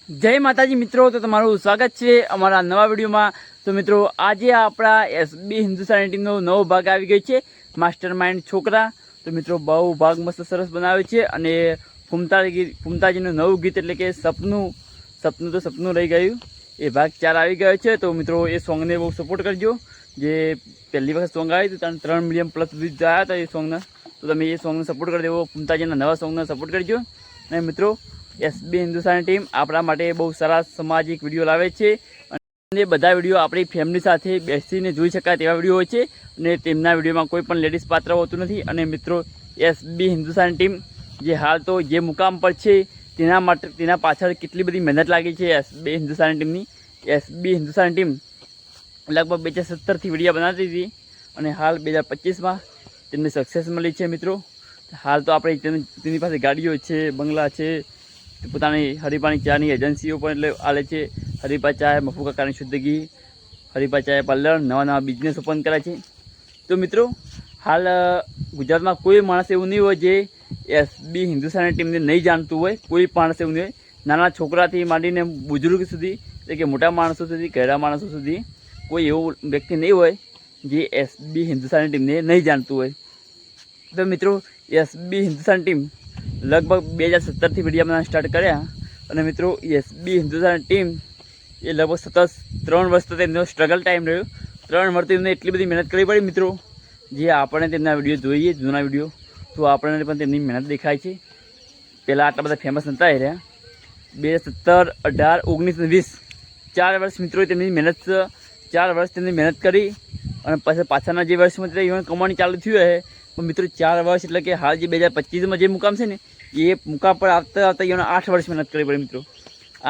जय माताजी मित्रों, तो तमारू स्वागत है अमरा नवा वीडियो में। तो मित्रों आज आपड़ा एसबी हिंदुस्तानी टीम नवो भाग आई गयो है, मास्टरमाइंड छोकरा। तो मित्रों बहु भाग मस्त सरस बनाव्यो छे अने फूमताजीनुं नवुं गीत एटले के सपनू तो सपनू रही गयुं ए भाग 4 आई गयो है। तो मित्रों ए सॉन्ग ने बहुत सपोर्ट करजो। जे पहली वखत सॉन्ग आव्युं तो 3 मिलियन प्लस व्यूज आया था ए सॉन्ग ने, तो तमे ए सॉन्ग ने सपोर्ट कर देवो। फूमताजीना नवा सॉन्ग ने सपोर्ट करजो। अने मित्रों एसबी हिंदुस्तानी टीम आपણા માટે બહુ સારા સામાજિક વિડીયો લાવે છે અને બધા વિડીયો આપણી ફેમિલી સાથે બેસીને જોઈ શકાય તેવા વિડીયો હોય છે અને તેમના વિડીયોમાં કોઈ પણ લેડીઝ પાત્ર હોતું નથી। અને મિત્રો એસબી हिंदुस्तानी टीम જે હાલ તો જે મુકામ પર છે તેના પાછળ કેટલી બધી મહેનત લાગી છે એસબી हिंदुस्तानी ટીમની। એસબી हिंदुस्तानी टीम લગભગ 2017થી વિડીયો બનાવતી હતી અને હાલ 2025માં તેમને સક્સેસ મળી છે। મિત્રો હાલ તો આપણે તેની પાસે ગાડીઓ છે, બંગલા છે, પોતાની હરીફાની ચાની એજન્સીઓ પણ એટલે આલે છે। હરીફા ચાય, મફુ કાકાની શુદ્ધ ઘી, હરીફા ચાય પાર્લર, નવા નવા બિઝનેસ ઓપન કર્યા છે। તો મિત્રો હાલ ગુજરાતમાં કોઈ માણસ એવું નહીં હોય જે એસબી हिंदुस्तानी ટીમને નહીં જાણતું હોય। કોઈ માણસ એવું નહીં હોય, નાના છોકરાથી માંડીને બુઝુર્ગ સુધી, એટલે કે મોટા માણસો સુધી, ઘરડા માણસો સુધી કોઈ એવું વ્યક્તિ નહીં હોય જે એસબી हिंदुस्तानी ટીમને નહીં જાણતું હોય। તો મિત્રો એસબી हिंदुस्तानी टीम लगभग 2017થી વિડીયો બનાવવાનું સ્ટાર્ટ કર્યા અને મિત્રો એસબી हिंदुस्तानी टीम એ લગભગ સતત 3 વર્ષ તો તેમનો સ્ટ્રગલ ટાઈમ રહ્યો। 3 વર્ષ તેમને એટલી બધી મહેનત કરવી પડી મિત્રો। જે આપણે તેમના વિડીયો જોઈએ, જૂના વિડીયો, તો આપણને પણ તેમની મહેનત દેખાય છે। પહેલાં આટલા બધા ફેમસ નહોતા રહ્યા। 2017, 18, 19 અને 20 4 વર્ષ મિત્રો તેમની મહેનત 4 વર્ષ તેમની મહેનત કરી અને પછી પાછળના જે વર્ષમાં ઇવન કમાણી ચાલુ થયું છે। પણ મિત્રો 4 વર્ષ એટલે કે હાલ જે 2025માં જે મુકામ છે ને એ મુકામ પર આવતા એને 8 વર્ષ મહેનત કરવી પડે મિત્રો।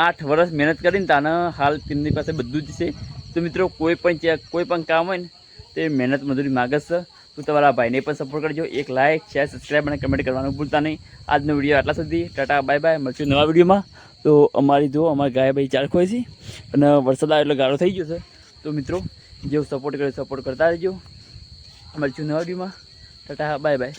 8 વર્ષ મહેનત કરીને તાને હાલ તેમની પાસે બધું જ છે। તો મિત્રો કોઈ પણ કામ હોય ને તે મહેનત મજૂરી માગે છે। તો તમારા ભાઈને પણ સપોર્ટ કરજો। એક લાઇક, શેર, સબસ્ક્રાઈબ અને કમેન્ટ કરવાનું ભૂલતા નહીં। આજનો વિડીયો આટલા સુધી, ટાટા બાય બાય, મળશું નવા વિડીયોમાં। તો અમારી ગાય ભાઈ ચાર ખોય છે અને વરસાદ આવે એટલે ગાળો થઈ ગયો છે। તો મિત્રો જેવું સપોર્ટ કરે સપોર્ટ કરતા રહેજો। મળશું નવા વિડીયોમાં, ટાટા બાય બાય।